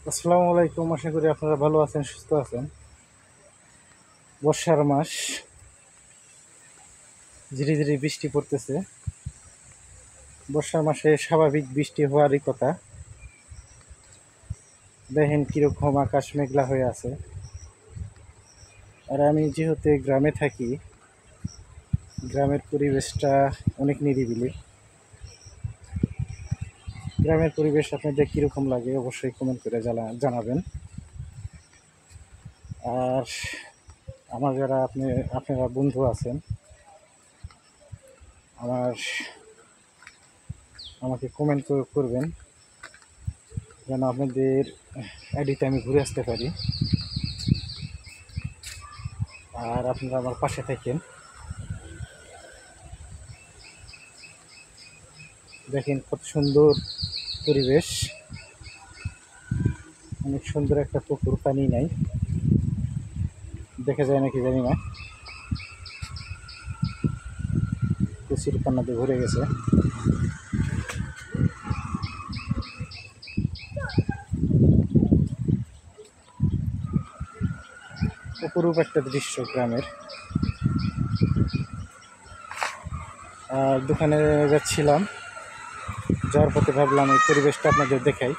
আসসালামু আলাইকুম। আশা করি আপনারা ভালো আছেন, সুস্থ আছেন। বর্ষার মাস, ধীরে ধীরে বৃষ্টি পড়তেছে। বর্ষার মাসে স্বাভাবিক বৃষ্টি হওয়ারই কথা। দেখেন কিরকম আকাশ মেঘলা হয়ে আছে। আর আমি যেহেতু গ্রামে থাকি, গ্রামের পরিবেশটা অনেক নিরিবিলি। গ্রামের পরিবেশ আপনাদের কীরকম লাগে অবশ্যই কমেন্ট করে জানাবেন। আর আমার যারা আপনারা বন্ধু আছেন, আমাকে কমেন্ট করবেন যেন আপনাদের আইডিতে আমি ঘুরে আসতে পারি। আর আপনারা আমার পাশে থাকেন। দেখেন কত সুন্দর পরিবেশ, অনেক সুন্দর একটা পুকুর, পানি নাই, দেখা যায় নাকি জানি না, প্রচুর পানাতে ভরে গেছে। অপরূপ একটা দৃশ্য গ্রামের। আর দোকানে যাচ্ছিলাম, যাওয়ার পথে ভাবলাম এই পরিবেশটা আপনাদের দেখাই,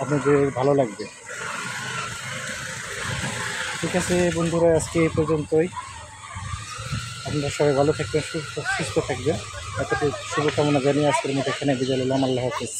আপনাদের ভালো লাগবে। ঠিক আছে বন্ধুরা, আজকে এই পর্যন্তই। আপনারা সবাই ভালো থাকবেন, সুস্থ থাকবেন। এতটুকু শুভকামনা জানিয়ে আজকের মতো এখানে বিদায় নিলাম। আল্লাহ হাফেজ।